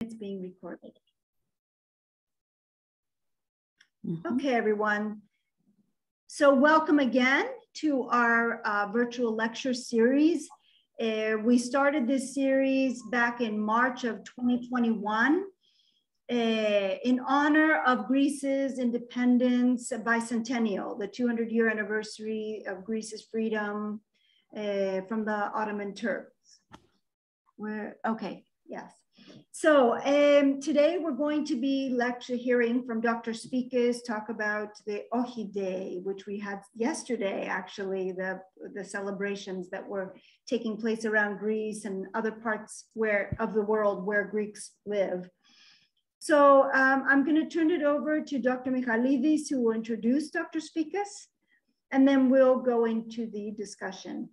It's being recorded. Mm-hmm. Okay, everyone. So welcome again to our virtual lecture series. We started this series back in March of 2021 in honor of Greece's independence bicentennial, the 200-year anniversary of Greece's freedom from the Ottoman Turks. Okay, yes. So today we're going to be hearing from Dr. Sfekas talk about the OXI Day, which we had yesterday, actually, the celebrations that were taking place around Greece and other parts of the world where Greeks live. So I'm going to turn it over to Dr. Michailidis, who will introduce Dr. Sfekas, and then we'll go into the discussion.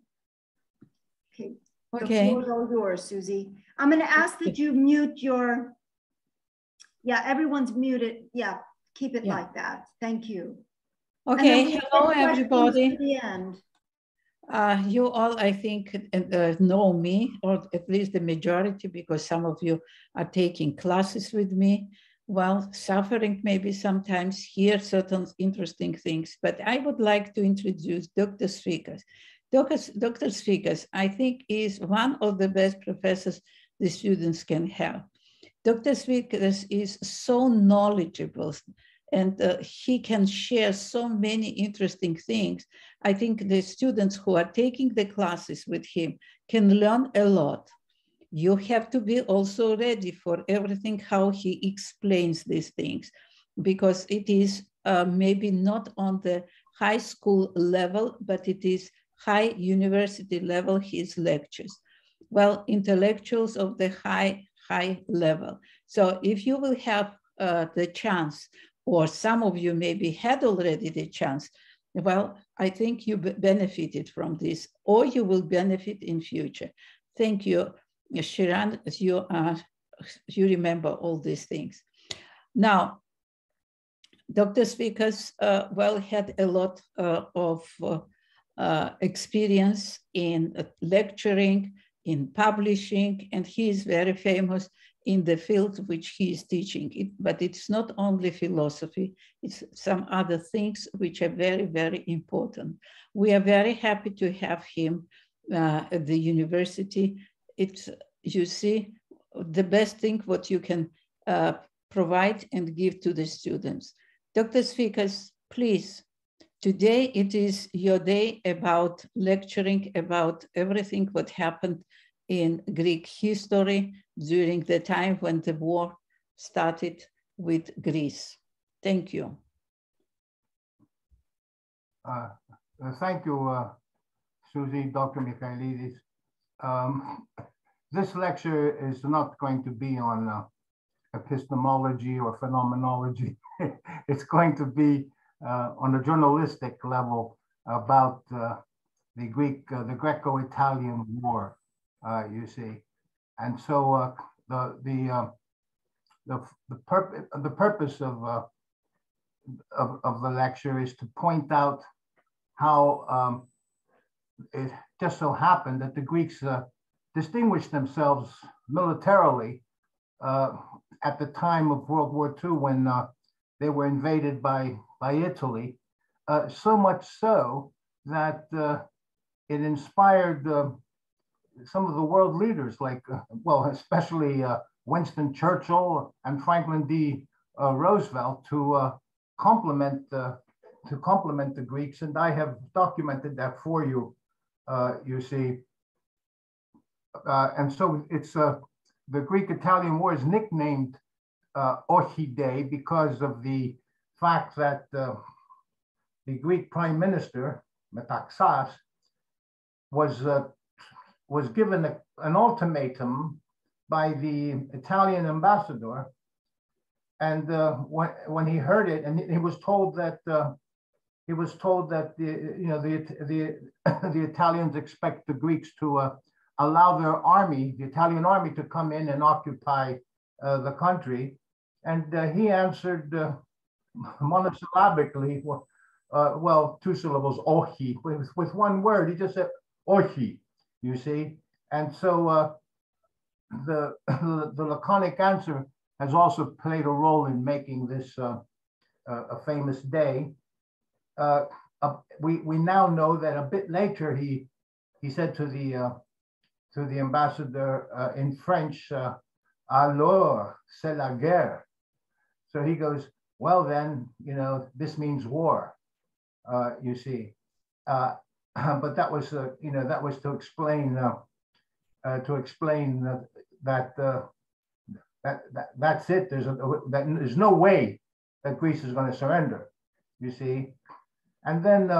Okay. Okay. The floor is all yours, Susie. I'm going to ask that you mute your, everyone's muted. Yeah, keep it like that. Thank you. Okay, hello everybody. At the end. You all, I think, know me, or at least the majority, because some of you are taking classes with me. Well, suffering maybe sometimes, hear certain interesting things, but I would like to introduce Dr. Sfekas. Dr. Sfekas, I think, is one of the best professors the students can have. Dr. Sfekas is so knowledgeable and he can share so many interesting things. I think the students who are taking the classes with him can learn a lot. You have to be also ready for everything, how he explains these things, because it is maybe not on the high school level, but it is high university level, his lectures. Well, intellectuals of the high level. So if you will have the chance, or some of you maybe had already the chance, well, I think you benefited from this, or you will benefit in future. Thank you, Shiran, you remember all these things. Now, Dr. Sfekas, well, had a lot of experience in lecturing, in publishing, and he is very famous in the field which he is teaching. But it's not only philosophy, it's some other things which are very, very important. We are very happy to have him at the university. It's, you see, the best thing what you can provide and give to the students. Dr. Sfekas, please. Today, it is your day about lecturing about everything what happened in Greek history during the time when the war started with Greece. Thank you. Thank you, Susie, Dr. Michailidis. This lecture is not going to be on epistemology or phenomenology. It's going to be on a journalistic level about the Greco-Italian War, you see, and so the purpose of the lecture is to point out how it just so happened that the Greeks distinguished themselves militarily at the time of World War II when they were invaded by Italy, so much so that it inspired some of the world leaders, like, well, especially Winston Churchill and Franklin D. Roosevelt, to compliment the Greeks, and I have documented that for you. You see, and so it's the Greek-Italian War is nicknamed OXI Day because of the fact that the Greek Prime Minister, Metaxas, was given an ultimatum by the Italian ambassador, and when he heard it, and he was told that the Italians expect the Greeks to allow their army, the Italian army, to come in and occupy the country, and he answered monosyllabically, well, two syllables, OXI, with one word. He just said OXI, you see. And so the laconic answer has also played a role in making this a famous day. We now know that a bit later he said to the ambassador in French, Alors, c'est la guerre. So he goes, well then, you know, this means war. You see, but that was you know, that was to explain that that's it. There's no way that Greece is going to surrender. You see, and then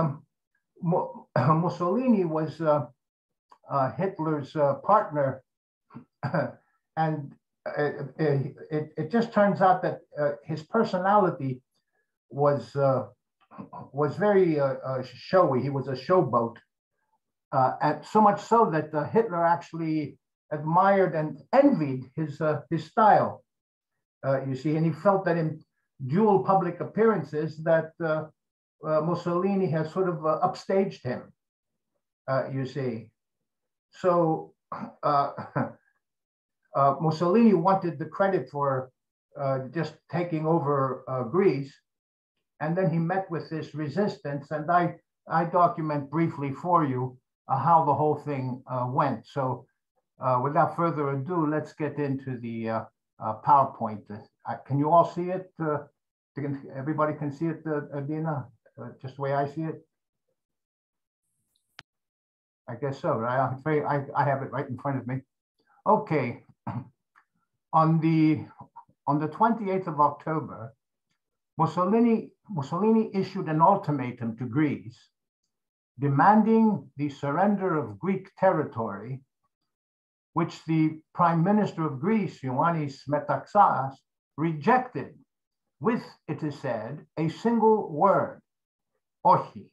Mussolini was Hitler's partner, and it just turns out that his personality was very showy. He was a showboat, and so much so that Hitler actually admired and envied his style. You see, and he felt that in dual public appearances that Mussolini has sort of upstaged him. You see, so Mussolini wanted the credit for just taking over Greece. And then he met with this resistance, and I document briefly for you how the whole thing went. So without further ado, let's get into the PowerPoint. Can you all see it? Everybody can see it, Adina, just the way I see it? I guess so, right? I have it right in front of me. Okay. On the 28th of October, Mussolini issued an ultimatum to Greece, demanding the surrender of Greek territory, which the Prime Minister of Greece, Ioannis Metaxas, rejected with, it is said, a single word, OXI.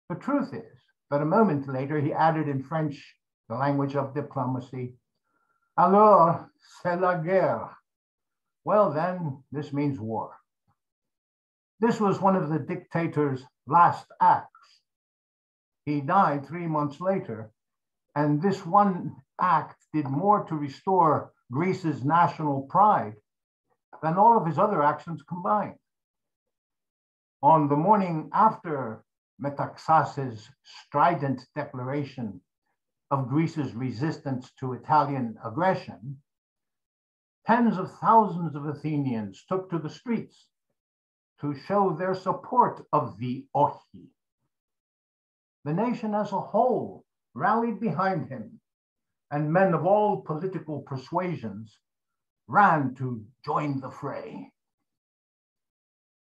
The truth is that a moment later he added in French, the language of diplomacy, Alors, c'est la guerre. Well, then, this means war. This was one of the dictator's last acts. He died 3 months later, and this one act did more to restore Greece's national pride than all of his other actions combined. On the morning after Metaxas's strident declaration of Greece's resistance to Italian aggression, tens of thousands of Athenians took to the streets to show their support of the OXI. The nation as a whole rallied behind him, and men of all political persuasions ran to join the fray.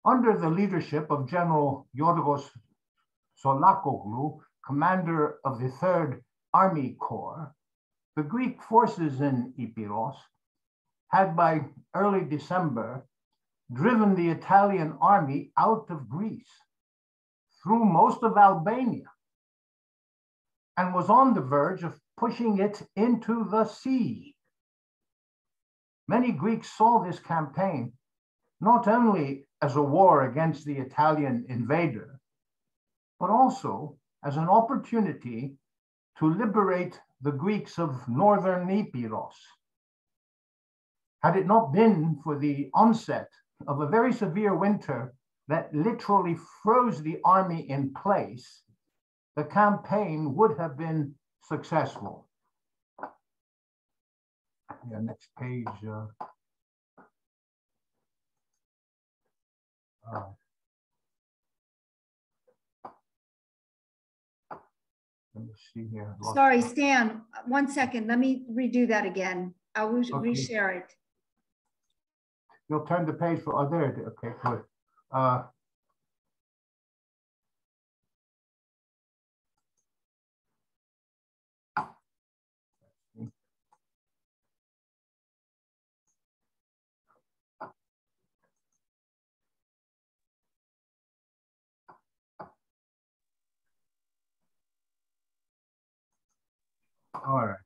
Under the leadership of General Yorgos Solakoglu, commander of the 3rd Army Corps, the Greek forces in Epirus had by early December driven the Italian army out of Greece through most of Albania and was on the verge of pushing it into the sea. Many Greeks saw this campaign not only as a war against the Italian invader, but also as an opportunity to liberate the Greeks of northern Epirus. Had it not been for the onset of a very severe winter that literally froze the army in place, the campaign would have been successful. Yeah, next page. Let me see here. Sorry, Stan, 1 second. Let me redo that again. I'll reshare it. You'll turn the page for, oh, there, okay, good. All right.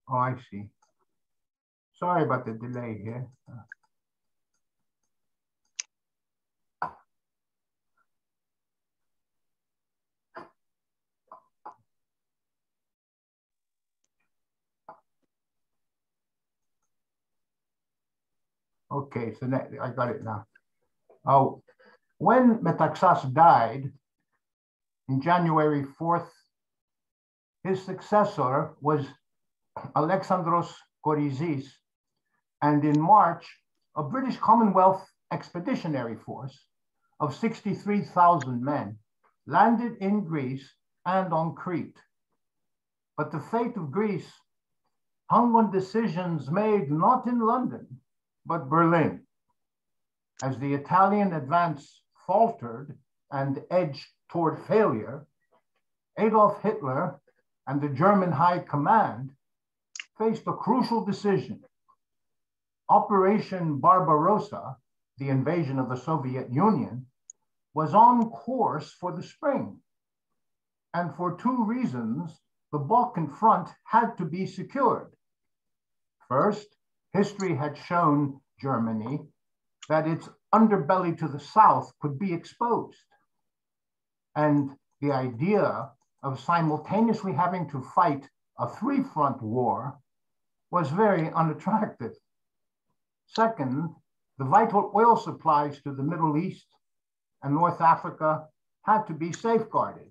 Oh, I see. Sorry about the delay here. Okay, so I got it now. Oh, when Metaxas died in January 4th, his successor was Alexandros Korizis, and in March, a British Commonwealth expeditionary force of 63,000 men landed in Greece and on Crete. But the fate of Greece hung on decisions made not in London, but Berlin. As the Italian advance faltered and edged toward failure, Adolf Hitler and the German High Command faced a crucial decision. Operation Barbarossa, the invasion of the Soviet Union, was on course for the spring. And for two reasons, the Balkan front had to be secured. First, history had shown Germany that its underbelly to the south could be exposed. And the idea of simultaneously having to fight a three-front war was very unattractive. Second, the vital oil supplies to the Middle East and North Africa had to be safeguarded.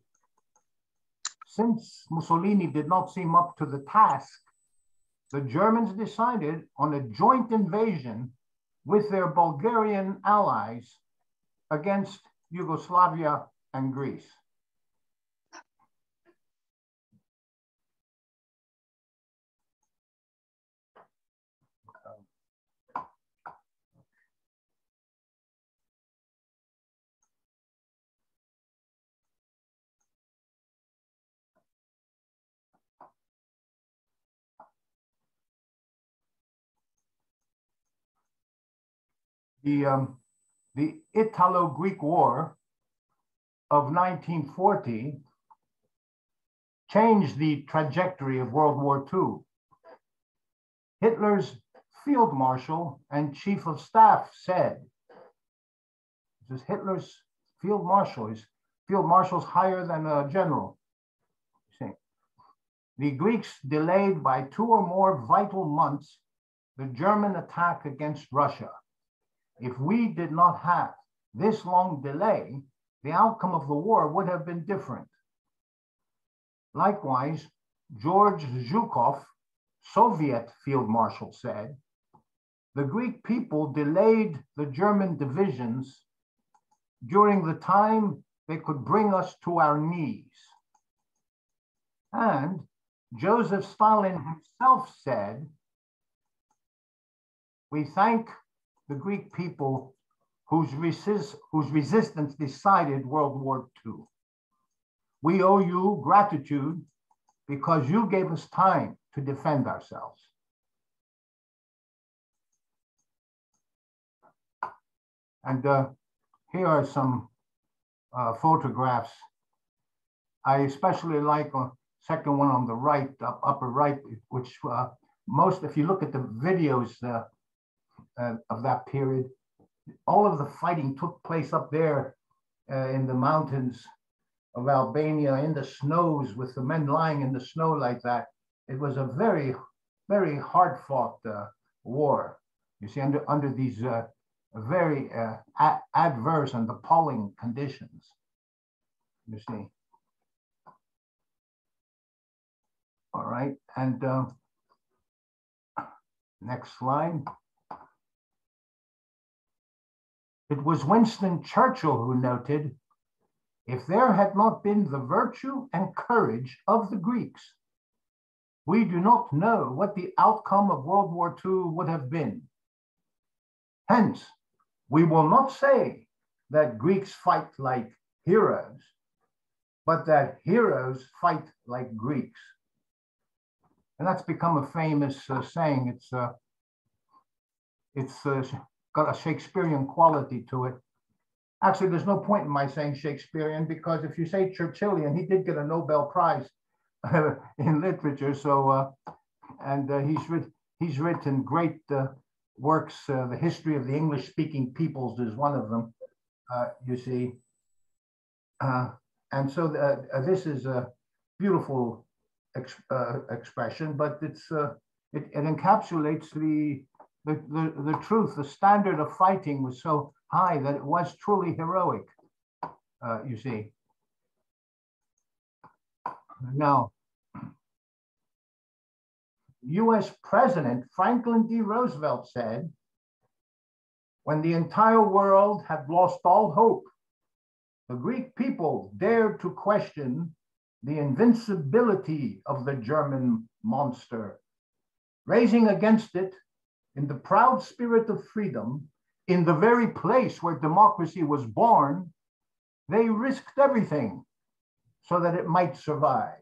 Since Mussolini did not seem up to the task, the Germans decided on a joint invasion with their Bulgarian allies against Yugoslavia and Greece. The Italo-Greek War of 1940 changed the trajectory of World War II. Hitler's field marshal and chief of staff said, this is Hitler's field marshal, his field marshal's higher than a general. The Greeks delayed by 2 or more vital months the German attack against Russia. If we did not have this long delay, the outcome of the war would have been different. Likewise, George Zhukov, Soviet field marshal, said, the Greek people delayed the German divisions during the time they could bring us to our knees. And Joseph Stalin himself said, we thank the Greek people whose resistance decided World War II. We owe you gratitude because you gave us time to defend ourselves. And here are some photographs. I especially like the second one on the right, upper right, which if you look at the videos of that period, all of the fighting took place up there in the mountains of Albania, in the snows, with the men lying in the snow like that. It was a very, very hard-fought war. You see, under these very adverse and appalling conditions. You see. All right, and next slide. It was Winston Churchill who noted, if there had not been the virtue and courage of the Greeks, we do not know what the outcome of World War II would have been. Hence, we will not say that Greeks fight like heroes, but that heroes fight like Greeks. And that's become a famous saying. It's got a Shakespearean quality to it. Actually, there's no point in my saying Shakespearean, because if you say Churchillian, he did get a Nobel Prize in literature. So, he's written great works. The History of the English-speaking Peoples is one of them, you see. And so this is a beautiful expression, but it encapsulates the truth, the standard of fighting was so high that it was truly heroic, you see. Now, US President Franklin D. Roosevelt said, when the entire world had lost all hope, the Greek people dared to question the invincibility of the German monster, raising against it, in the proud spirit of freedom, in the very place where democracy was born, they risked everything so that it might survive.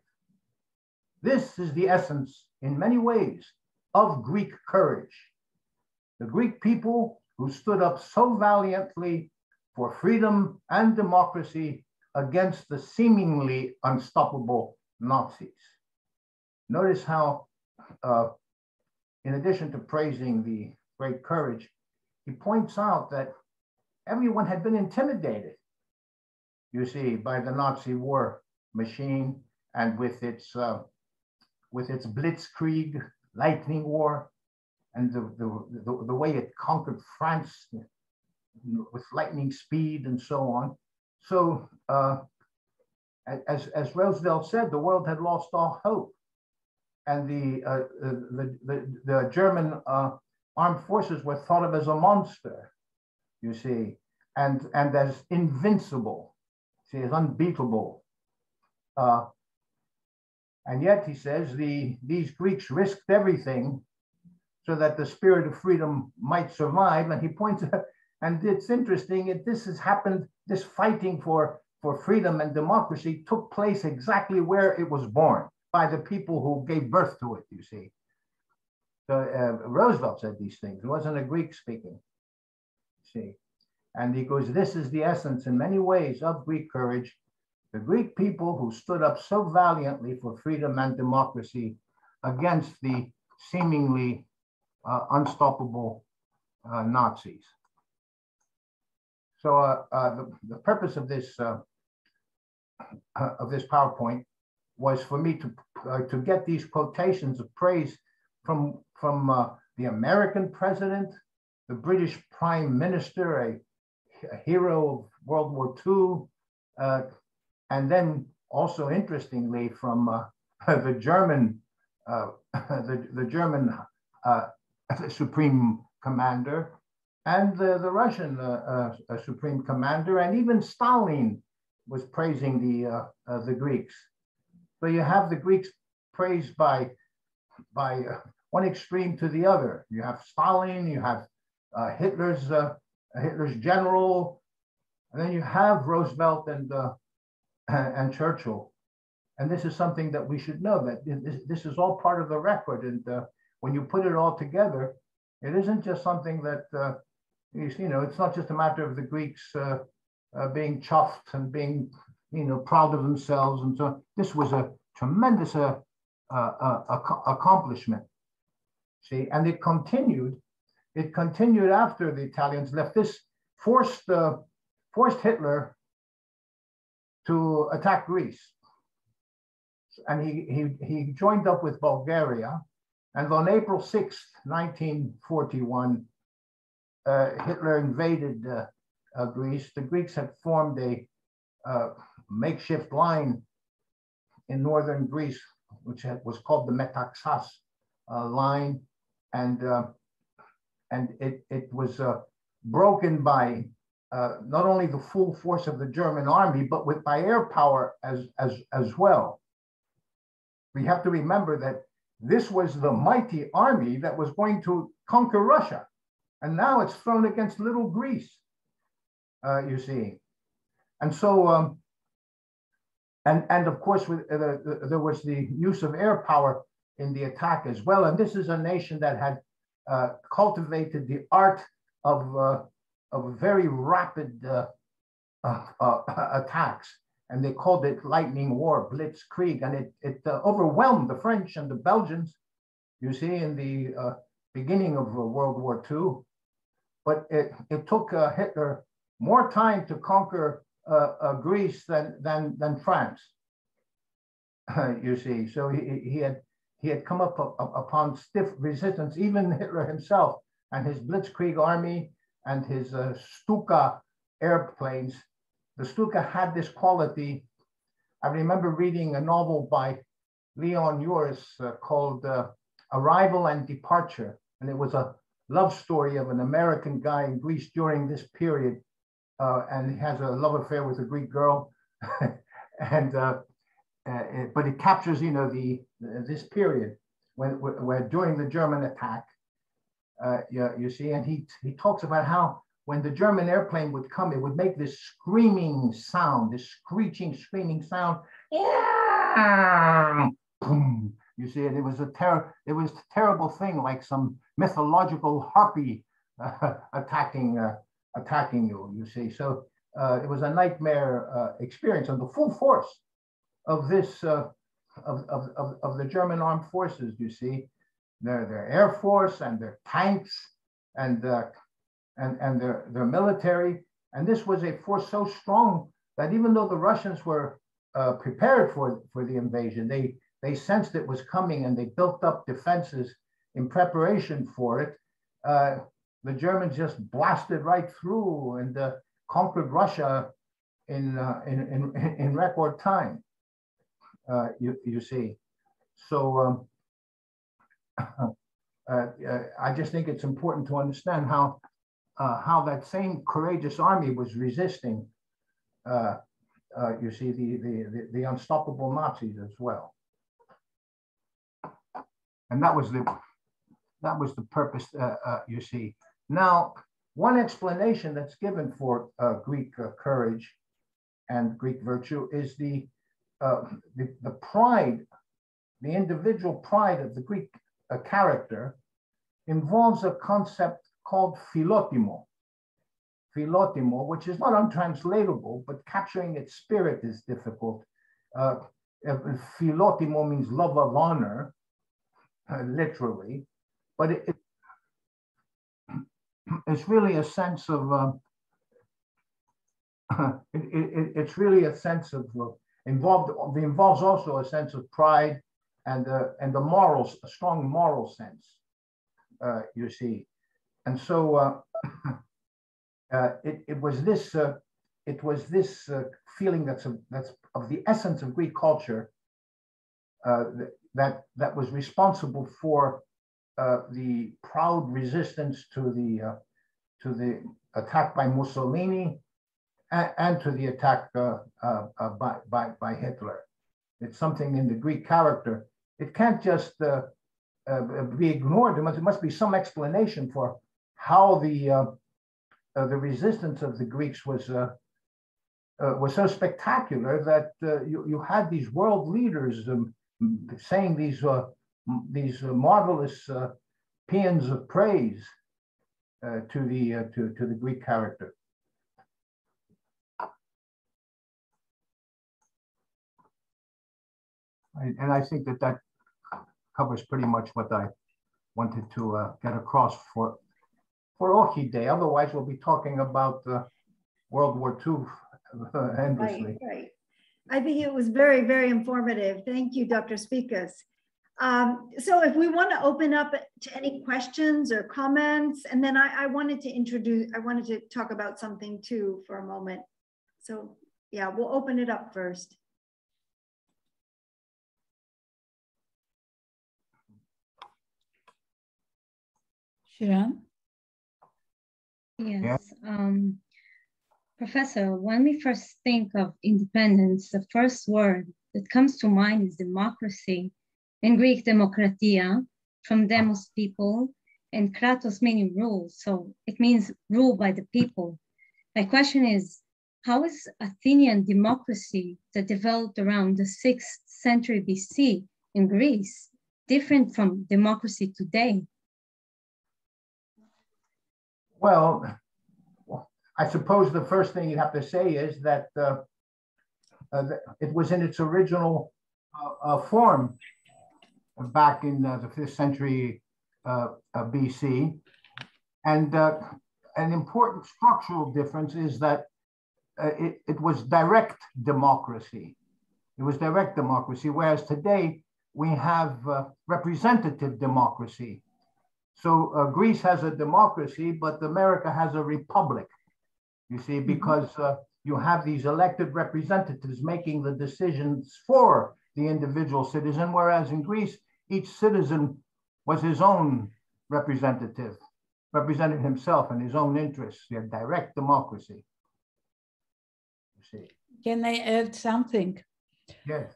This is the essence, in many ways, of Greek courage. The Greek people who stood up so valiantly for freedom and democracy against the seemingly unstoppable Nazis. Notice how, in addition to praising the great courage, he points out that everyone had been intimidated, you see, by the Nazi war machine and with its blitzkrieg, lightning war, and the way it conquered France with lightning speed and so on. So as Roosevelt said, the world had lost all hope. And the German armed forces were thought of as a monster, you see, and as invincible, see, as unbeatable. And yet, he says, these Greeks risked everything so that the spirit of freedom might survive. And he points out, and it's interesting, this has happened, this fighting for freedom and democracy took place exactly where it was born, by the people who gave birth to it, you see. So Roosevelt said these things. It wasn't a Greek speaking, see. And he goes, this is the essence in many ways of Greek courage. The Greek people who stood up so valiantly for freedom and democracy against the seemingly unstoppable Nazis. So the purpose of this PowerPoint was for me to get these quotations of praise from the American president, the British prime minister, a hero of World War II, and then also interestingly from the German supreme commander, and the Russian supreme commander, and even Stalin was praising the Greeks. So you have the Greeks praised by one extreme to the other. You have Stalin, you have Hitler's general, and then you have Roosevelt and Churchill. And this is something that we should know, that this is all part of the record. And when you put it all together, it isn't just something that, you know, it's not just a matter of the Greeks being chuffed and being, you know, proud of themselves. And so this was a tremendous accomplishment. See, and it continued after the Italians left. This forced Hitler to attack Greece. And he joined up with Bulgaria. And on April 6th, 1941, Hitler invaded Greece. The Greeks had formed a makeshift line in northern Greece, which was called the Metaxas line. And it was broken by not only the full force of the German army, but by air power as well. We have to remember that this was the mighty army that was going to conquer Russia. And now it's thrown against little Greece, you see. And so, and of course, there was the use of air power in the attack as well. And this is a nation that had cultivated the art of very rapid attacks. And they called it lightning war, blitzkrieg, and it overwhelmed the French and the Belgians, you see, in the beginning of World War II. But it took Hitler more time to conquer Greece than France, you see. So he had come up upon stiff resistance. Even Hitler himself and his Blitzkrieg army and his Stuka airplanes. The Stuka had this quality. I remember reading a novel by Leon Uris called Arrival and Departure. And it was a love story of an American guy in Greece during this period. And he has a love affair with a Greek girl. But it captures, this period where during the German attack, you see, and he talks about how when the German airplane would come, it would make this screaming sound, this screeching, screaming sound. You see, and it was a terrible thing, like some mythological harpy attacking you. You see, so it was a nightmare experience, and the full force of this of the German armed forces. You see, their air force and their tanks and their military, and this was a force so strong that even though the Russians were prepared for the invasion, they sensed it was coming and they built up defenses in preparation for it. The Germans just blasted right through and conquered Russia in record time. You see, so I just think it's important to understand how that same courageous army was resisting. You see, the unstoppable Nazis as well. And that was the purpose. You see, now one explanation that's given for Greek courage and Greek virtue is the pride, the individual pride of the Greek character involves a concept called Filopimo. Filopimo, which is not untranslatable, but capturing its spirit is difficult. Filopimo means love of honor, literally, but it's really a sense of it's really a sense of involves also a sense of pride and the morals, a strong moral sense. You see, and so it was this feeling that's of the essence of Greek culture that was responsible for the proud resistance to the attack by Mussolini and to the attack by Hitler. It's something in the Greek character. It can't just be ignored. There must be some explanation for how the resistance of the Greeks was so spectacular that you had these world leaders saying these marvelous paeans of praise to the Greek character. And I think that covers pretty much what I wanted to get across for OXI Day. Otherwise, we'll be talking about World War II endlessly. Right. I think it was very, very informative. Thank you, Dr. Sfekas. So if we want to open up to any questions or comments, and then I wanted to talk about something too for a moment. So yeah, we'll open it up first. Shiran? Yes. Professor, when we first think of independence, the first word that comes to mind is democracy. In Greek, demokratia, from demos, people, and kratos meaning rule. So it means rule by the people. My question is, how is Athenian democracy that developed around the 6th century BC in Greece different from democracy today? Well, I suppose the first thing you have to say is that it was in its original form back in the 5th century BC. And an important structural difference is that it was direct democracy. It was direct democracy, whereas today we have representative democracy. So Greece has a democracy, but America has a republic, you see, because you have these elected representatives making the decisions for the individual citizen, whereas in Greece, each citizen was his own representative, represented himself and his own interests. You have direct democracy. You see. Can I add something? Yes.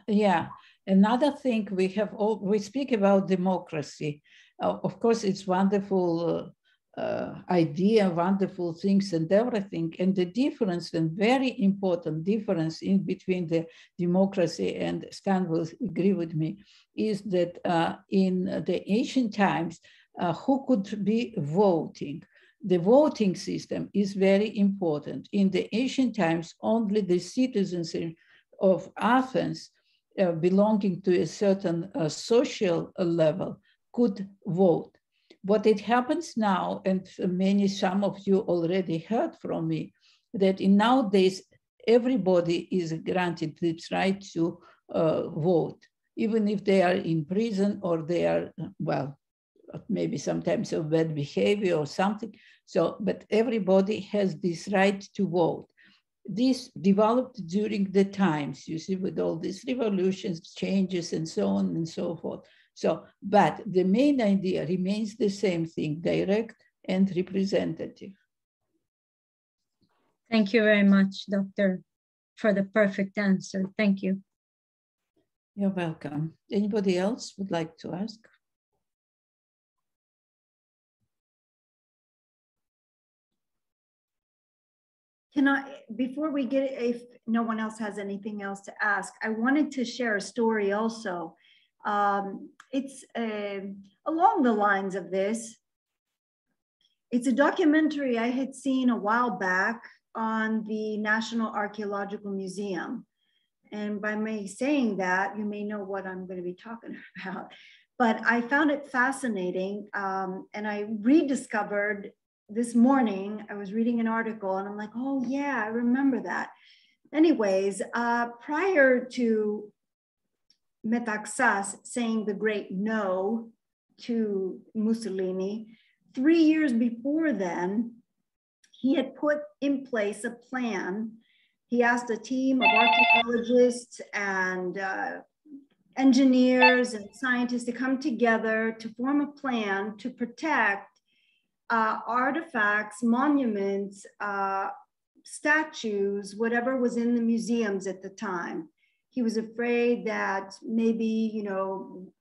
Yeah. Another thing we speak about democracy. Of course, it's wonderful idea, wonderful things and everything. And the difference, and very important difference in between the democracy, and Stan will agree with me, is that in the ancient times, who could be voting? The voting system is very important. In the ancient times, only the citizens of Athens belonging to a certain social level could vote. What it happens now, and some of you already heard from me, that in nowadays, everybody is granted this right to vote, even if they are in prison or they are, well, maybe sometimes of bad behavior or something. So, but everybody has this right to vote. This developed during the times, you see, with all these revolutions, changes, and so on and so forth. So, but the main idea remains the same thing, direct and representative. Thank you very much, Doctor, for the perfect answer. Thank you. You're welcome. Anybody else would like to ask? Can I, before we get, if no one else has anything else to ask, I wanted to share a story also. It's along the lines of this. It's a documentary I had seen a while back on the National Archaeological Museum. And by me saying that, you may know what I'm going to be talking about. But I found it fascinating, and I rediscovered this morning, I was reading an article and I'm like, oh yeah, I remember that. Anyways, prior to Metaxas saying the great no to Mussolini, 3 years before then, he had put in place a plan. He asked a team of archaeologists and engineers and scientists to come together to form a plan to protect artifacts, monuments, statues, whatever was in the museums at the time. He was afraid that maybe, you know,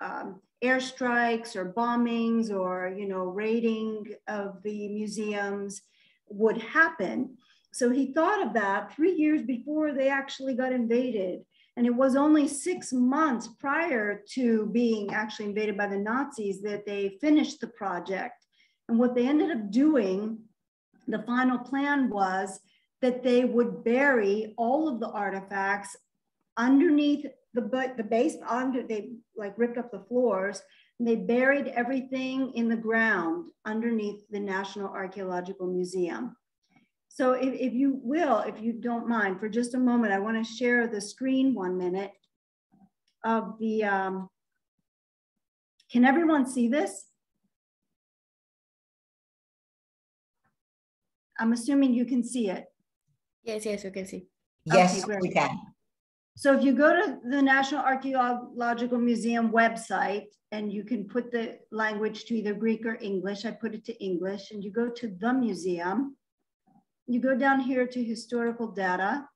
airstrikes or bombings or, you know, raiding of the museums would happen. So he thought of that 3 years before they actually got invaded. And it was only 6 months prior to being actually invaded by the Nazis that they finished the project. And what they ended up doing, the final plan was that they would bury all of the artifacts underneath the base, they like ripped up the floors, and they buried everything in the ground underneath the National Archaeological Museum. So if you will, if you don't mind, for just a moment, I want to share the screen 1 minute of the, can everyone see this? I'm assuming you can see it. Yes, yes, we can see. Yes, Okay, we can. So if you go to the National Archaeological Museum website, and you can put the language to either Greek or English, I put it to English, and you go to the museum, you go down here to historical data,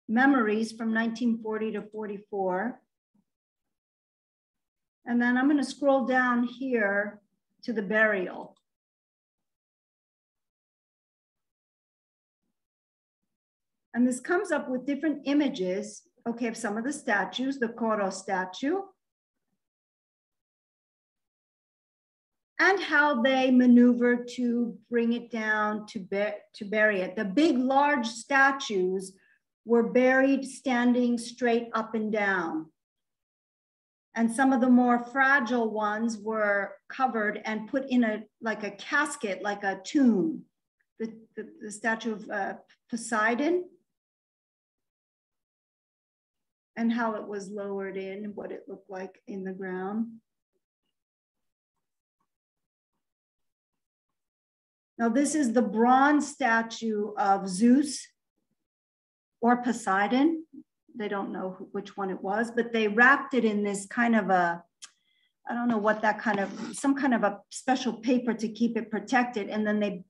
memories from 1940 to 44. And then I'm going to scroll down here to the burial. And this comes up with different images, okay, of some of the statues, the Koro statue, and how they maneuver to bring it down to bury it. The big, large statues were buried standing straight up and down. And some of the more fragile ones were covered and put in like a casket, like a tomb. The statue of Poseidon, and how it was lowered in, what it looked like in the ground. Now, this is the bronze statue of Zeus or Poseidon. They don't know which one it was, but they wrapped it in this kind of a, I don't know what that kind of, some kind of a special paper to keep it protected. And then they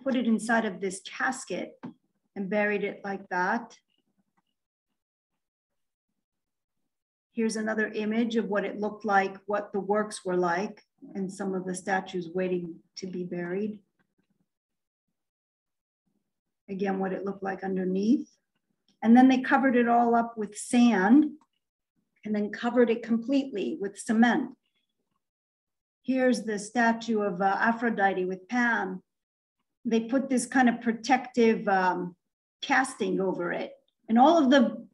put it inside of this casket and buried it like that. Here's another image of what it looked like, what the works were like, and some of the statues waiting to be buried. Again, what it looked like underneath. And then they covered it all up with sand and then covered it completely with cement. Here's the statue of Aphrodite with Pan. They put this kind of protective casting over it. And all of the,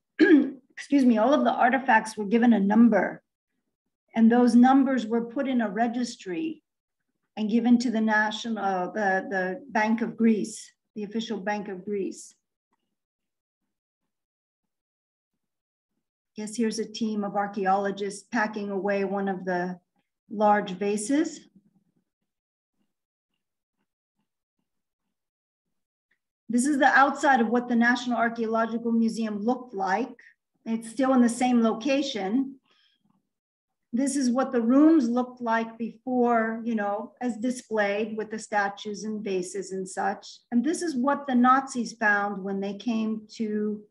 excuse me, all of the artifacts were given a number. And those numbers were put in a registry and given to the national, the Bank of Greece, the official Bank of Greece. Guess here's a team of archaeologists packing away one of the large vases. This is the outside of what the National Archaeological Museum looked like. It's still in the same location. This is what the rooms looked like before, you know, as displayed with the statues and vases and such. And this is what the Nazis found when they came to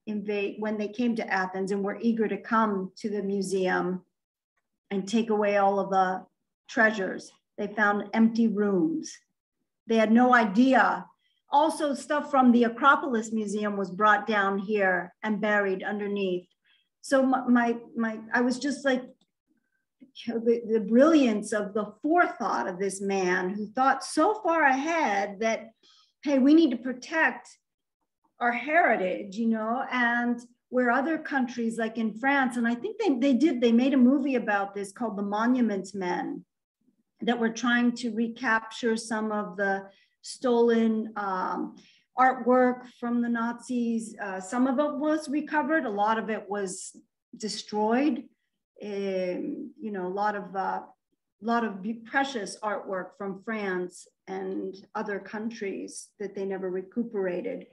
invade, when they came to Athens and were eager to come to the museum and take away all of the treasures. They found empty rooms. They had no idea. Also, stuff from the Acropolis Museum was brought down here and buried underneath. So I was just like, the brilliance of the forethought of this man who thought so far ahead that, hey, we need to protect our heritage, you know, and where other countries like in France, and I think they made a movie about this called The Monuments Men, that were trying to recapture some of the stolen artwork from the Nazis. Some of it was recovered, a lot of it was destroyed. You know, a lot of precious artwork from France and other countries that they never recuperated.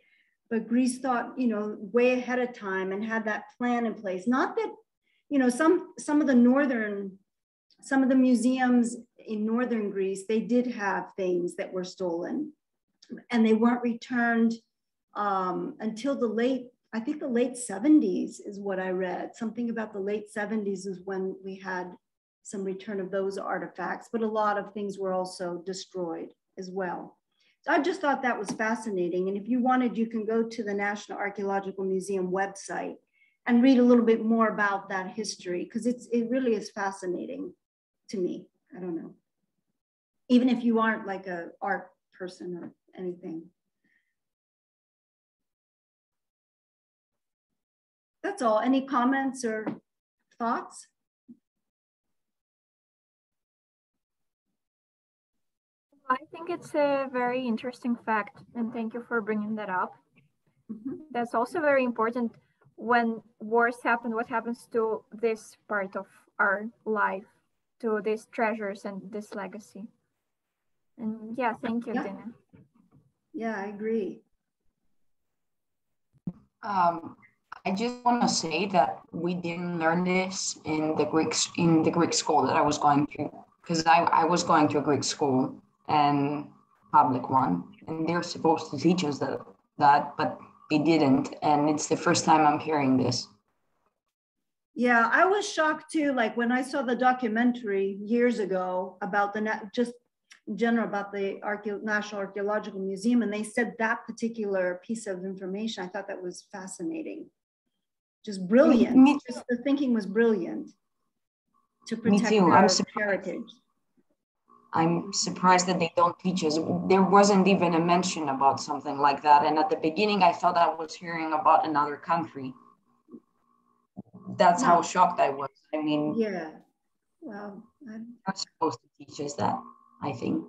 But Greece thought, you know, way ahead of time and had that plan in place. Not that, you know, some of the museums in northern Greece, they did have things that were stolen, and they weren't returned until the late 70s is what I read. Something about the late 70s is when we had some return of those artifacts, but a lot of things were also destroyed as well. So I just thought that was fascinating. And if you wanted, you can go to the National Archaeological Museum website and read a little bit more about that history, because it really is fascinating to me. I don't know. Even if you aren't like an art person or anything. That's all. Any comments or thoughts? I think it's a very interesting fact, and thank you for bringing that up. Mm-hmm. That's also very important when wars happen, what happens to this part of our life, to these treasures and this legacy. And yeah, thank you, Dina. Yeah, I agree. I just want to say that we didn't learn this in the Greek school that I was going to, because I was going to a Greek school and public one, and they're supposed to teach us that, but they didn't, and it's the first time I'm hearing this. Yeah, I was shocked too, like when I saw the documentary years ago about just in general about the National Archaeological Museum, and they said that particular piece of information. I thought that was fascinating, just brilliant. Just the thinking was brilliant to protect our heritage. I'm surprised that they don't teach us. There wasn't even a mention about something like that. And at the beginning, I thought I was hearing about another country. That's how shocked I was. I mean, yeah, well, they're not supposed to teach us that, I think.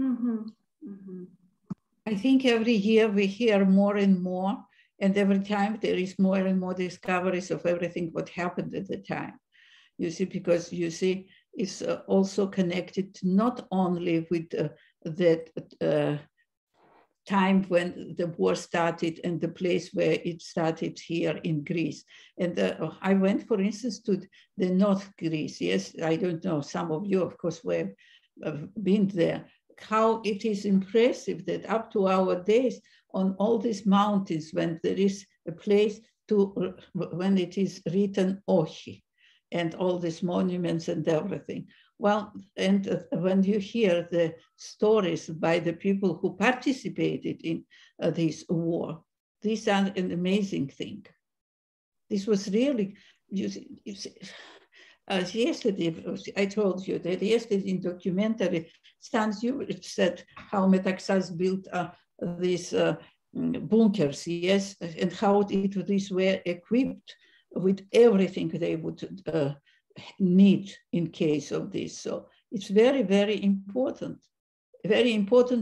Mm-hmm. Mm-hmm. I think every year we hear more and more, and every time there is more and more discoveries of everything what happened at the time. You see, because you see, is also connected not only with that time when the war started and the place where it started here in Greece. And I went, for instance, to the North Greece. Yes, I don't know, some of you, of course, have been there. How it is impressive that up to our days on all these mountains, when there is a place to, when it is written OXI, and all these monuments and everything. Well, and when you hear the stories by the people who participated in this war, these are an amazing thing. This was really, yesterday, I told you that yesterday in documentary, Stanley said how Metaxas built these bunkers, yes, and how these were equipped with everything they would need in case of this. So it's very, very important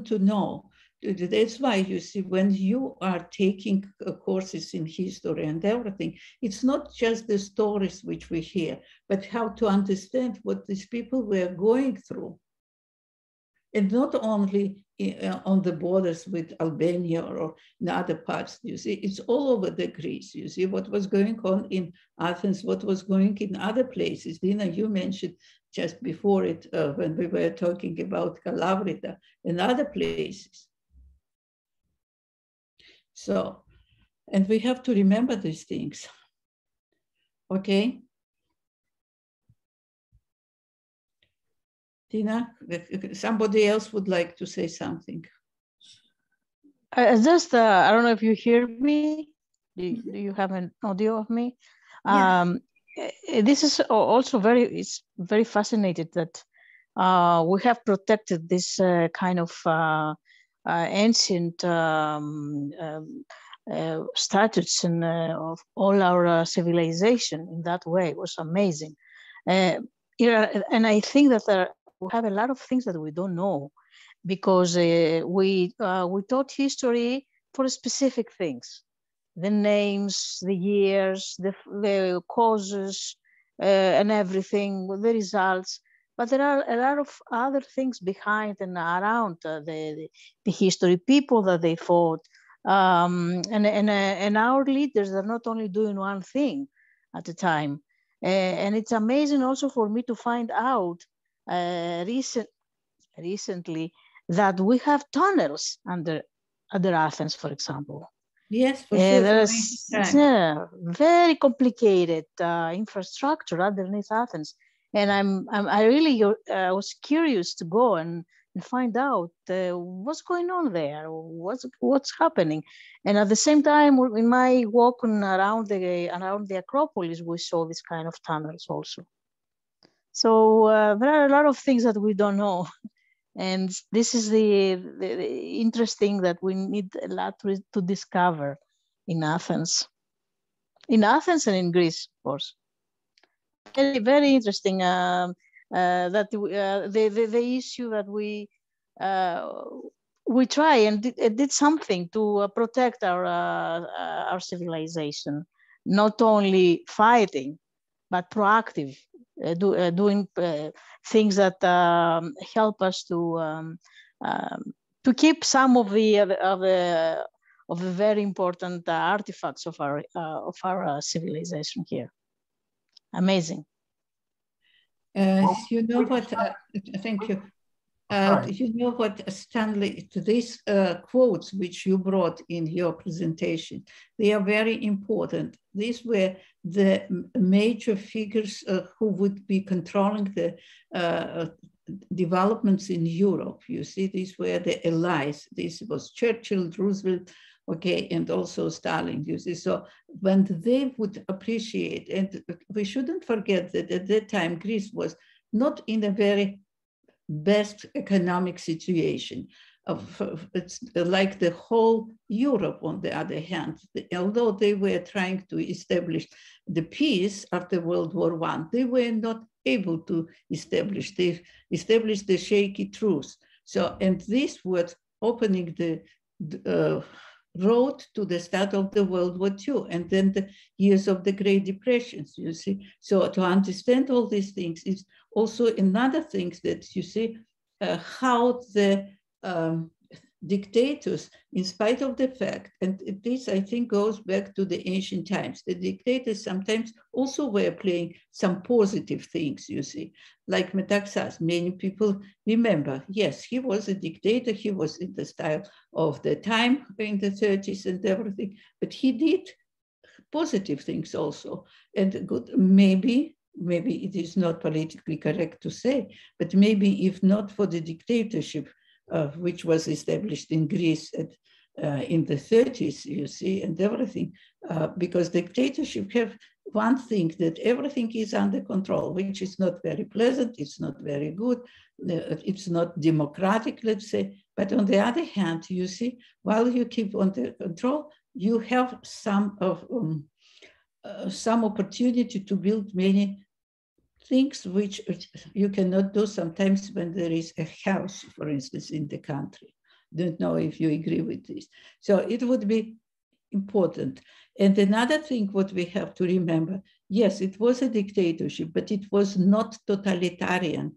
to know. That's why you see, when you are taking courses in history and everything, it's not just the stories which we hear, but how to understand what these people were going through. And not only on the borders with Albania or in other parts, you see, it's all over the Greece. You see what was going on in Athens, what was going in other places. Dina, you mentioned just before it, when we were talking about Kalavrita and other places. So, and we have to remember these things, okay? Tina, somebody else would like to say something. I don't know if you hear me. Do you have an audio of me? Yeah. This is also it's very fascinating that we have protected this kind of ancient statutes of all our civilization in that way. It was amazing. And I think that we have a lot of things that we don't know, because we taught history for specific things, the names, the years, the causes, and everything, the results. But there are a lot of other things behind and around the history, people that they fought, and our leaders are not only doing one thing at a time. And it's amazing also for me to find out recently that we have tunnels under Athens, for example. Yes, for sure. It's a very complicated infrastructure underneath Athens, and I really was curious to go and find out what's going on there, what's happening. And at the same time, in my walk around the Acropolis, we saw this kind of tunnels also. So there are a lot of things that we don't know. And this is the interesting that we need a lot to discover in Athens. In Athens and in Greece, of course. Very, very interesting that the issue that we try and did something to protect our civilization, not only fighting, but proactive. Doing things that help us to keep some of the very important artifacts of our civilization here. Amazing. You know what? Thank you. You know what, Stanley? These quotes which you brought in your presentation, they are very important. These were the major figures who would be controlling the developments in Europe. You see, these were the allies. This was Churchill, Roosevelt, okay, and also Stalin. You see, so when they would appreciate, and we shouldn't forget that at that time Greece was not in a very best economic situation. It's like the whole Europe, on the other hand, although they were trying to establish the peace after World War I, they were not able to establish. They established the shaky truce. So, and this was opening the road to the start of the World War II and then the years of the Great Depressions, you see. So to understand all these things is also another thing that you see how the dictators, in spite of the fact, and this I think goes back to the ancient times, the dictators sometimes also were playing some positive things, you see, like Metaxas. Many people remember, yes, he was a dictator, he was in the style of the time in the 30s and everything, but he did positive things also. And good, maybe it is not politically correct to say, but maybe if not for the dictatorship, which was established in Greece in the 30s, you see, and everything, because dictatorship have one thing, that everything is under control, which is not very pleasant, it's not very good, it's not democratic, let's say. But on the other hand, you see, while you keep under control, you have some opportunity to build many things which you cannot do sometimes when there is a house, for instance, in the country. Don't know if you agree with this. So it would be important. And another thing what we have to remember, yes, it was a dictatorship, but it was not totalitarian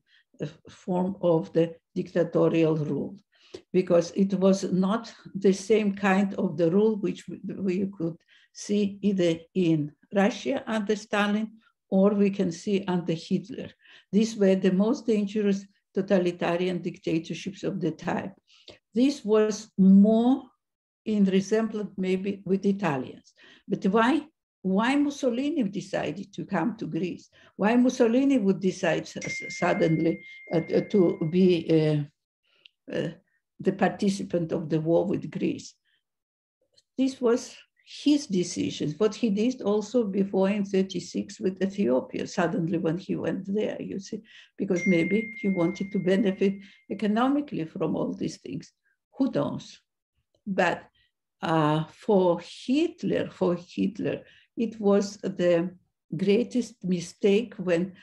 form of the dictatorial rule, because it was not the same kind of the rule which we could see either in Russia under Stalin, or we can see under Hitler. These were the most dangerous totalitarian dictatorships of the time. This was more in resemblance maybe with Italians. But why Mussolini decided to come to Greece? Why Mussolini would decide suddenly to be the participant of the war with Greece? This was his decisions, what he did also before in 36 with Ethiopia, suddenly when he went there, you see, because maybe he wanted to benefit economically from all these things. Who knows? But for Hitler, it was the greatest mistake when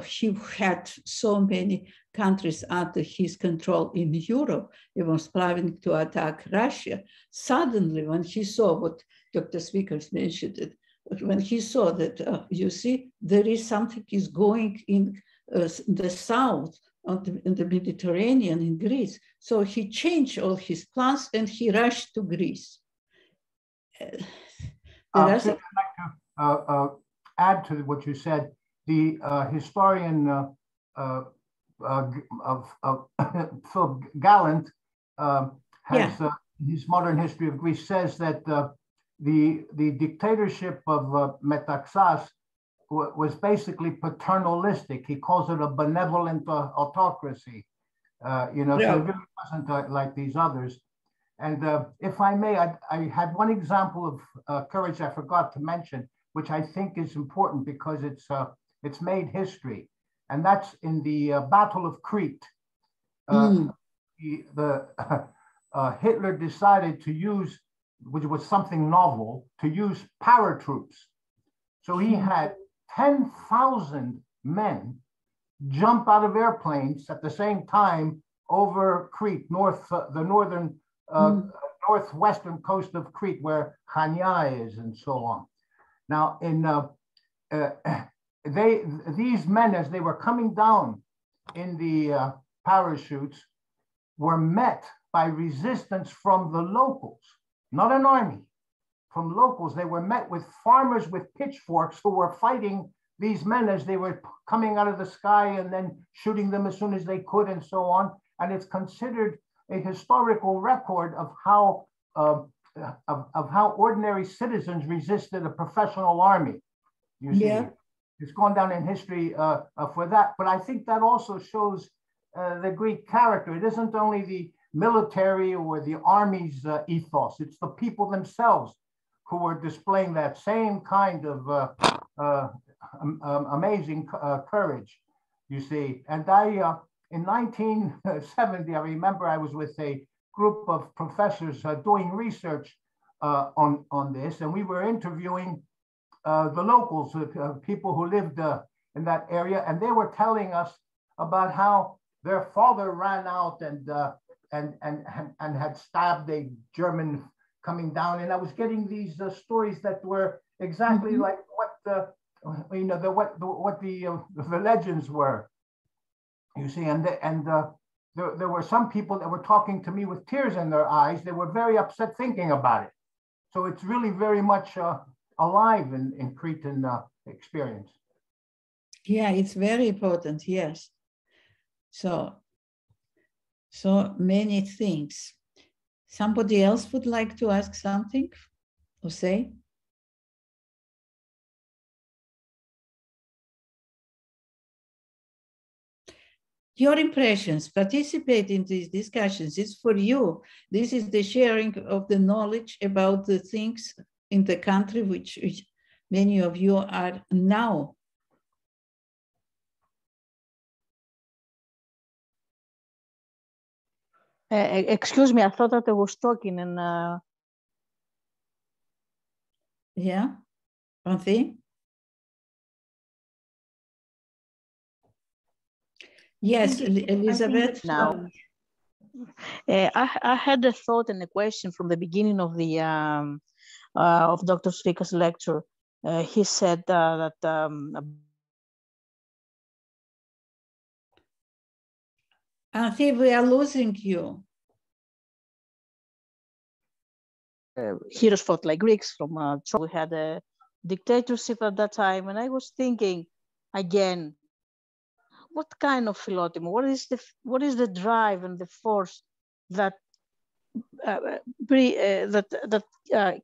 he had so many countries under his control in Europe. He was planning to attack Russia. Suddenly, when he saw what Dr. Sfekas mentioned, it, when he saw that, you see, there is something is going in the south, in the Mediterranean, in Greece. So he changed all his plans and he rushed to Greece. I'd like to add to what you said. The historian Philip Gallant has his modern history of Greece says that the dictatorship of Metaxas was basically paternalistic. He calls it a benevolent autocracy. So it really wasn't like these others. And if I may, I had one example of courage I forgot to mention, which I think is important because it's made history, and that's in the Battle of Crete. Hitler decided to use, which was something novel, to use paratroops. So he had 10,000 men jump out of airplanes at the same time over Crete, the northern northwestern coast of Crete, where Chania is, and so on. Now, these men, as they were coming down in the parachutes, were met by resistance from the locals, not an army, from locals. They were met with farmers with pitchforks who were fighting these men as they were coming out of the sky and then shooting them as soon as they could, and so on. And it's considered a historical record of how ordinary citizens resisted a professional army. You see, it's gone down in history for that. But I think that also shows the Greek character. It isn't only the military or the army's ethos; it's the people themselves who were displaying that same kind of amazing courage. You see, and in 1970, I remember I was with a group of professors doing research on this, and we were interviewing the locals, people who lived in that area, and they were telling us about how their father ran out and had stabbed a German coming down, and I was getting these stories that were exactly like what the legends were. You see, and there were some people that were talking to me with tears in their eyes. They were very upset thinking about it. So it's really very much alive in Cretan experience. Yeah, it's very important, yes. So many things. Somebody else would like to ask something or say? Your impressions, participate in these discussions. It's for you. This is the sharing of the knowledge about the things in the country which many of you are now. Excuse me, I thought that I was talking and... Yeah, Anthi? Yes, Elizabeth. Now, I had a thought and a question from the beginning of the of Dr. Sfekas' lecture. He said that Anthi, we are losing you. Heroes fought like Greeks from we had a dictatorship at that time, and I was thinking again, what kind of Filopimo? What is the drive and the force that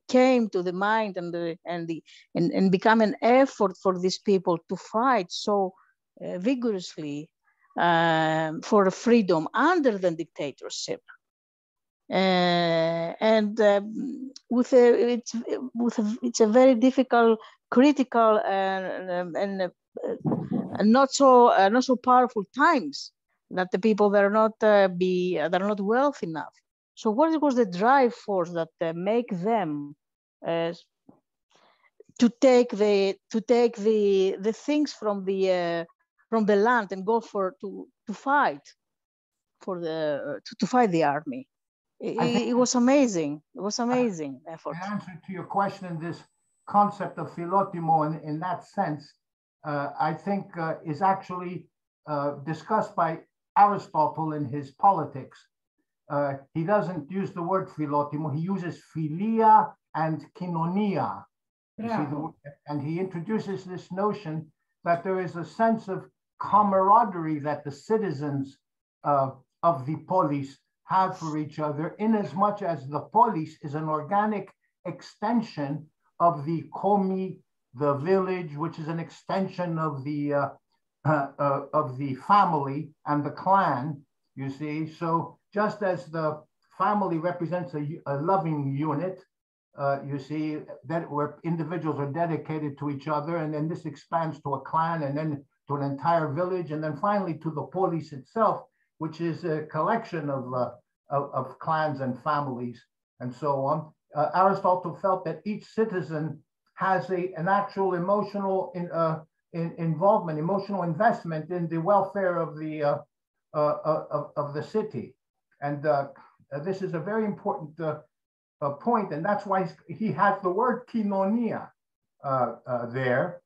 came to the mind and become an effort for these people to fight so vigorously for freedom under the dictatorship? It's a very difficult, critical, and not so powerful times that the people that are not wealthy enough. So what was the drive force that make them to take the things from the land and go to fight for to fight the army? It was amazing. It was amazing effort. In answer to your question, this concept of Filopimo in that sense, I think is actually discussed by Aristotle in his Politics. He doesn't use the word Filopimo, he uses philia and kinonia. And he introduces this notion that there is a sense of camaraderie that the citizens of the polis have for each other, inasmuch as the polis is an organic extension of the komi, the village, which is an extension of the family and the clan, you see. So just as the family represents a loving unit, you see, that where individuals are dedicated to each other, and then this expands to a clan, and then to an entire village, and then finally to the polis itself, which is a collection of clans and families and so on. Aristotle felt that each citizen has an actual emotional involvement, emotional investment in the welfare of the city, and this is a very important point, and that's why he has the word kinonia there,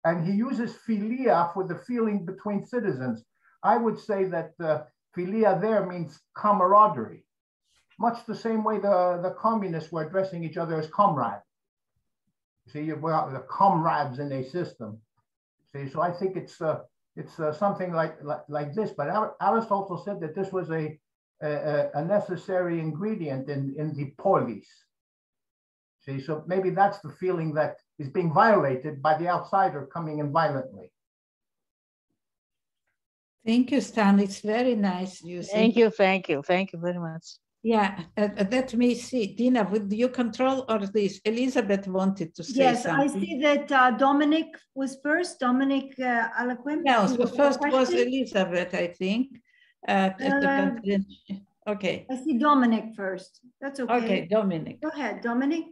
and he uses philia for the feeling between citizens. I would say that philia there means camaraderie, much the same way the communists were addressing each other as comrades. See, well, the comrades in a system. See, so I think it's something like this. But Aristotle said that this was a necessary ingredient in the polis. See, so maybe that's the feeling that is being violated by the outsider coming in violently. Thank you, Stan. It's very nice. Thank you very much. Yeah, let me see. Dina, would you control or this? Elizabeth wanted to say something. Yes, I see that Dominic was first. Dominic Alaquim. No, so first was Elizabeth, I think. Okay. I see Dominic first. That's okay. Okay, Dominic. Go ahead, Dominic.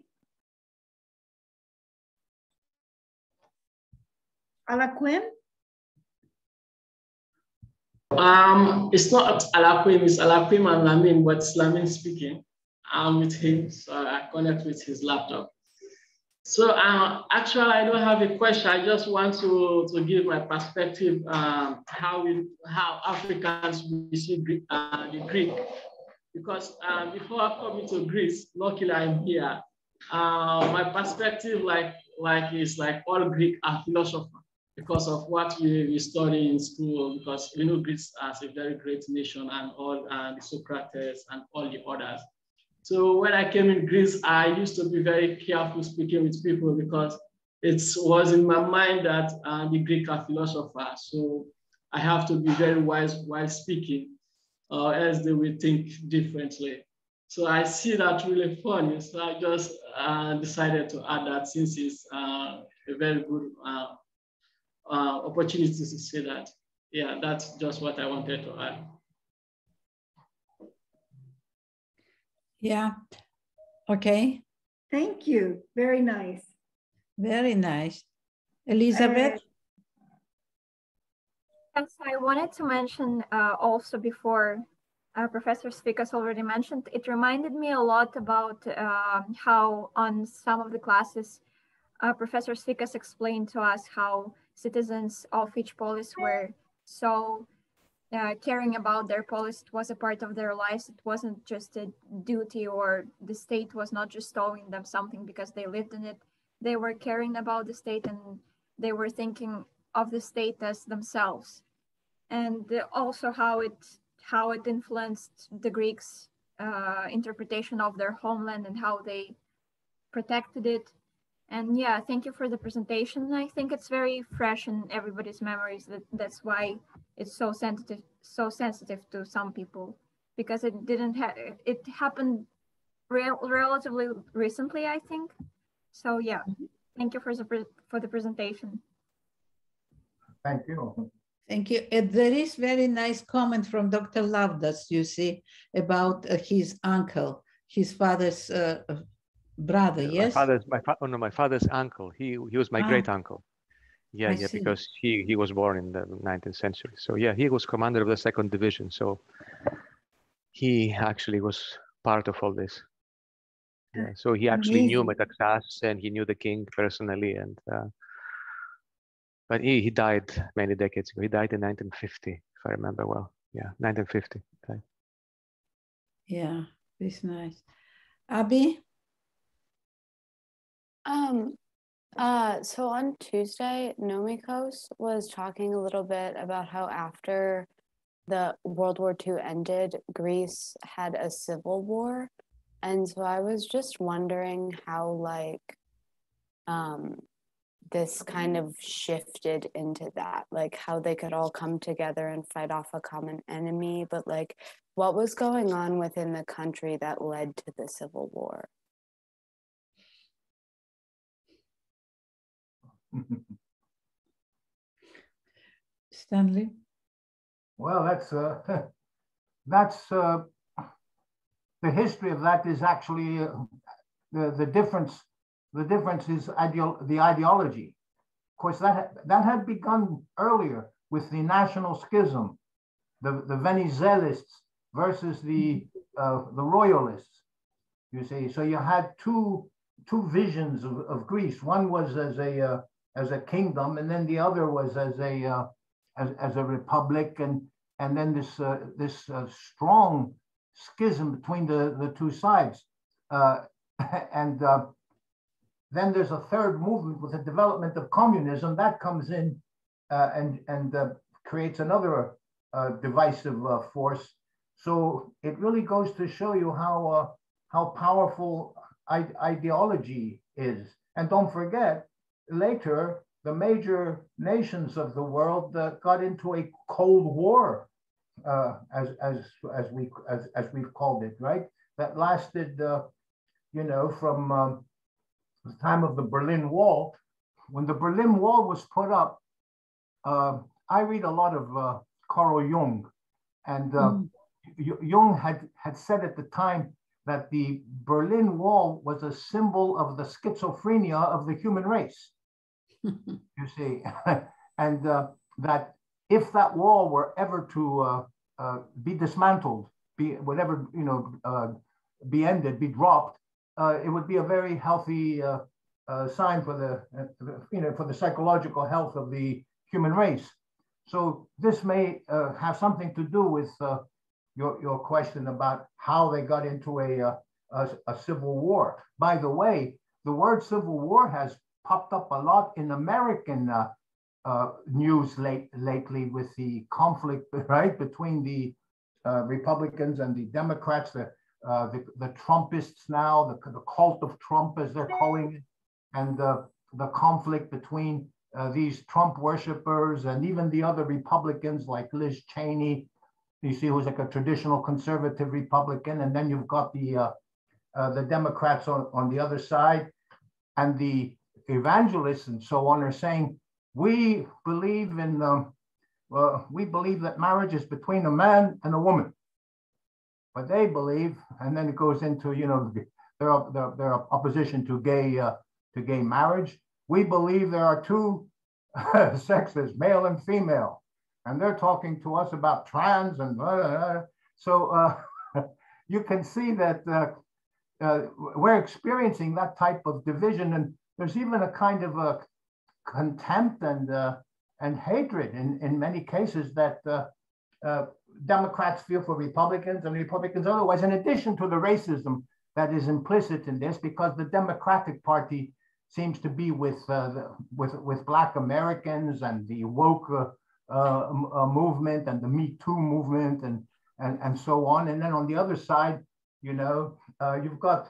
Alaquim. It's not Alaquim, it's Alaquim and Lamin, but it's Lamin speaking. I'm with him, so I connect with his laptop. So actually, I don't have a question. I just want to give my perspective how Africans see the Greek. Because before coming to Greece, luckily I'm here. My perspective is like all Greek are philosophers because of what we study in school, because we know Greece as a very great nation and all the Socrates and all the others. So when I came in Greece, I used to be very careful speaking with people because it was in my mind that the Greek are philosophers. So I have to be very wise while speaking, or else they will think differently. So I see that really funny. So I just decided to add that since it's a very good opportunity to say that. Yeah, that's just what I wanted to add. Yeah, okay. Thank you, very nice. Very nice. Elizabeth? Yes, I wanted to mention also before Professor Sfekas already mentioned, it reminded me a lot about how on some of the classes, Professor Sfekas explained to us how citizens of each polis were so caring about their polis. It was a part of their lives. It wasn't just a duty, or the state was not just owing them something because they lived in it. They were caring about the state, and they were thinking of the state as themselves. And also how it influenced the Greeks' interpretation of their homeland and how they protected it. And yeah, thank you for the presentation. I think it's very fresh in everybody's memories. That's why it's so sensitive to some people, because it happened relatively recently, I think. So yeah, thank you for the presentation. Thank you. Thank you. There is very nice comment from Dr. Lavdas, you see, about his uncle, his father's brother, yes? My father's uncle. He was my great uncle. Yeah, because he was born in the 19th century. So yeah, he was commander of the 2nd Division. So he actually was part of all this. Yeah, so he actually knew Metaxas and he knew the king personally. And but he died many decades ago. He died in 1950, if I remember well. Yeah, 1950. Died. Yeah, it's nice. Abby? So on Tuesday, Nomikos was talking a little bit about how after the World War II ended, Greece had a civil war. And so I was just wondering how this kind of shifted into that, like how they could all come together and fight off a common enemy, but like what was going on within the country that led to the civil war? Stanley? Well, that's the history of that is actually the difference. The difference is the ideology. Of course, that had begun earlier with the national schism, the Venizelists versus the royalists. You see, so you had two visions of Greece. One was as a kingdom, and then the other was as a republic, and then this strong schism between the two sides, and then there's a third movement with the development of communism that comes in and creates another divisive force. So it really goes to show you how powerful ideology is. And don't forget, later the major nations of the world got into a Cold War, as we've called it, right? That lasted, from the time of the Berlin Wall. When the Berlin Wall was put up, I read a lot of Carl Jung, and Jung had said at the time that the Berlin Wall was a symbol of the schizophrenia of the human race. You see, and that if that wall were ever to be dismantled, be ended, be dropped, it would be a very healthy sign for for the psychological health of the human race. So this may have something to do with your question about how they got into a civil war. By the way, the word civil war has popped up a lot in American news lately with the conflict, right, between the Republicans and the Democrats, the Trumpists now, the cult of Trump as they're calling it, and the conflict between these Trump worshippers and even the other Republicans like Liz Cheney, you see, who's like a traditional conservative Republican, and then you've got the Democrats on the other side, and the evangelists and so on are saying, we believe in we believe that marriage is between a man and a woman. But they believe, and then it goes into their opposition to gay marriage. We believe there are two sexes, male and female, and they're talking to us about trans and so you can see that we're experiencing that type of division, and there's even a kind of a contempt and hatred in many cases that Democrats feel for Republicans and Republicans otherwise, in addition to the racism that is implicit in this, because the Democratic Party seems to be with Black Americans and the woke movement and the Me Too movement and so on. And then on the other side, you've got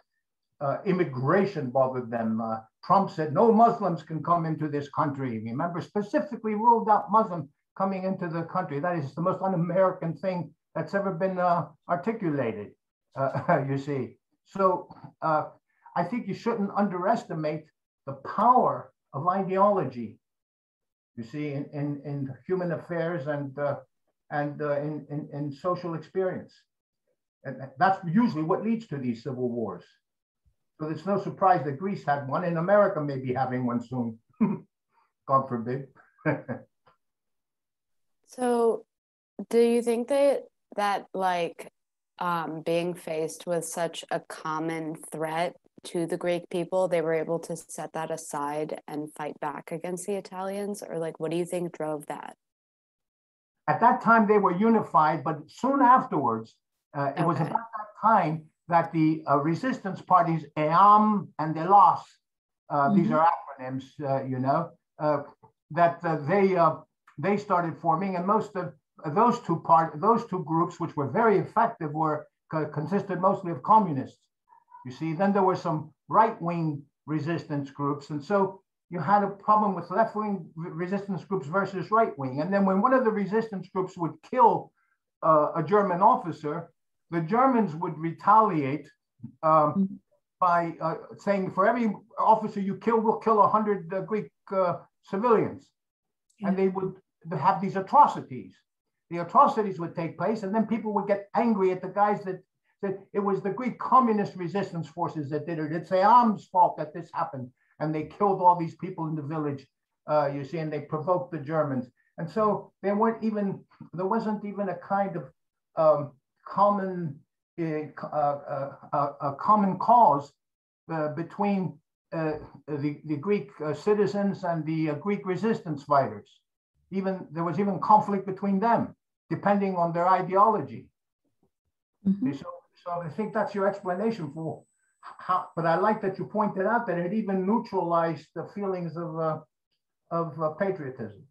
immigration bothered them. Trump said no Muslims can come into this country. Remember, specifically ruled out Muslims coming into the country. That is the most un-American thing that's ever been articulated, you see. So I think you shouldn't underestimate the power of ideology, you see, in human affairs and in social experience. And that's usually what leads to these civil wars. So it's no surprise that Greece had one, and America may be having one soon. God forbid. So do you think that like being faced with such a common threat to the Greek people, they were able to set that aside and fight back against the Italians? Or like, what do you think drove that? At that time, they were unified, but soon afterwards, it was about that time that the resistance parties, EAM and ELAS, these are acronyms, that they started forming, and most of those two groups, which were very effective, consisted mostly of communists. You see, then there were some right-wing resistance groups, and so you had a problem with left-wing resistance groups versus right-wing. And then when one of the resistance groups would kill a German officer, the Germans would retaliate by saying, for every officer you kill, we'll kill 100 Greek civilians. And they would have these atrocities. The atrocities would take place, and then people would get angry at the guys that it was the Greek communist resistance forces that did it. It's EAM's fault that this happened. And they killed all these people in the village, you see, and they provoked the Germans. And so there wasn't even a kind of common cause between the Greek citizens and the Greek resistance fighters. There was even conflict between them, depending on their ideology. So I think that's your explanation for how. But I like that you pointed out that it even neutralized the feelings of patriotism.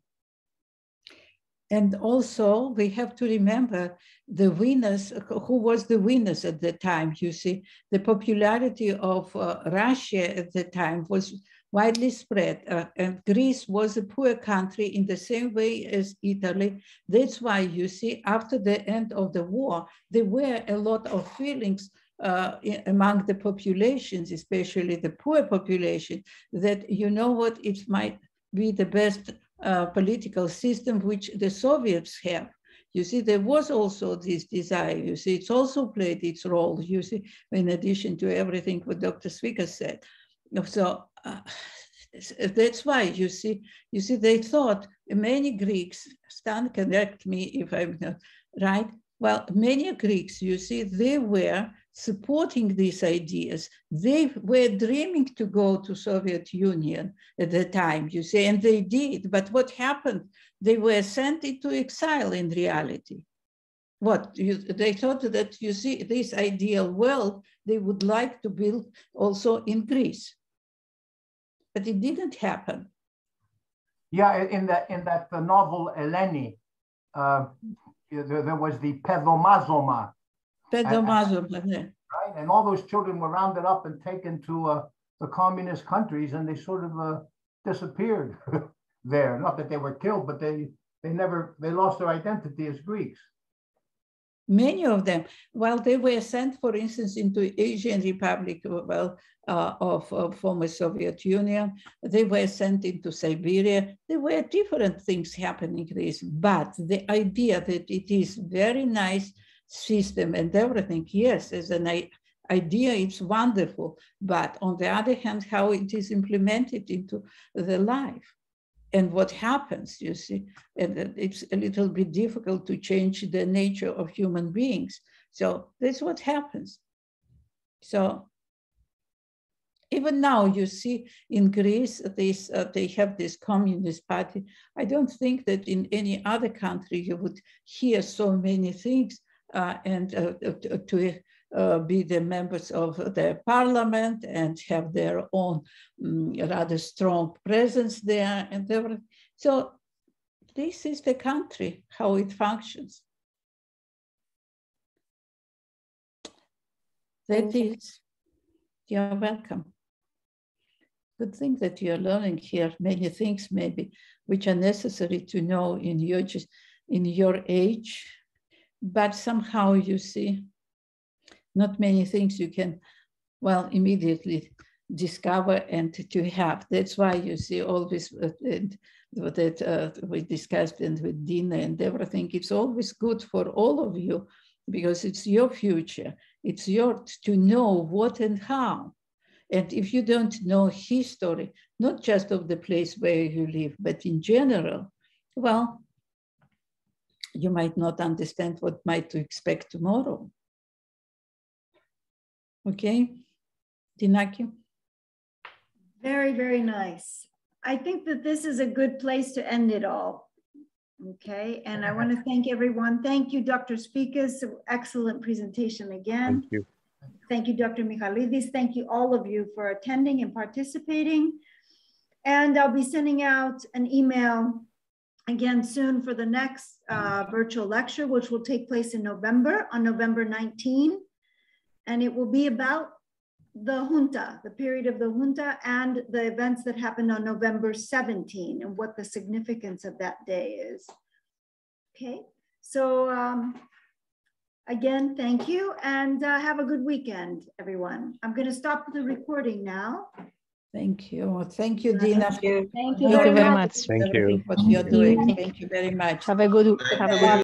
And also, we have to remember the winners, who was the winners at the time, you see. The popularity of Russia at the time was widely spread, and Greece was a poor country in the same way as Italy. That's why, you see, after the end of the war, there were a lot of feelings among the populations, especially the poor population, that, you know what, it might be the best political system which the Soviets have. You see, there was also this desire, you see, it's also played its role, you see, in addition to everything what Dr. Sfekas said. So that's why, you see, they thought, many Greeks, Stan, correct me if I'm not right, well, many Greeks, you see, they were supporting these ideas. They were dreaming to go to Soviet Union at the time, you see, and they did. But what happened? They were sent into exile in reality. They thought that, you see, this ideal world they would like to build also in Greece. But it didn't happen. Yeah, in that novel Eleni, there was the pedomazoma. Right, and all those children were rounded up and taken to the communist countries, and they sort of disappeared there. Not that they were killed, but they lost their identity as Greeks. Many of them, while they were sent, for instance, into Asian Republic, of former Soviet Union, they were sent into Siberia. There were different things happening this, but the idea that it is very nice system and everything, yes, as an idea, it's wonderful, but on the other hand, how it is implemented into the life. And what happens, you see, and it's a little bit difficult to change the nature of human beings. So that's what happens. So even now, you see, in Greece, they have this communist party. I don't think that in any other country you would hear so many things to be the members of the parliament and have their own rather strong presence there and everything. So this is the country, how it functions. That is, you're welcome. Good thing that you're learning here, many things maybe, which are necessary to know in your age, but somehow you see, not many things you can, well, immediately discover and to have. That's why you see all this that we discussed and with Dina and everything. It's always good for all of you because it's your future. It's yours to know what and how. And if you don't know history, not just of the place where you live, but in general, well, you might not understand what might to expect tomorrow. Okay, Dinaki? Very, very nice. I think that this is a good place to end it all. Okay, and I want to thank everyone. Thank you, Dr. Sfekas. Excellent presentation again. Thank you. Thank you, Dr. Michalidis. Thank you, all of you, for attending and participating. And I'll be sending out an email again soon for the next virtual lecture, which will take place in November, on November 19. And it will be about the junta, the period of the junta, and the events that happened on November 17 and what the significance of that day is. Okay, so again, thank you, and have a good weekend, everyone. I'm going to stop the recording now. Thank you. Thank you, Dina. Thank you very much. Thank you. What you're doing. Thank you very much. Have a good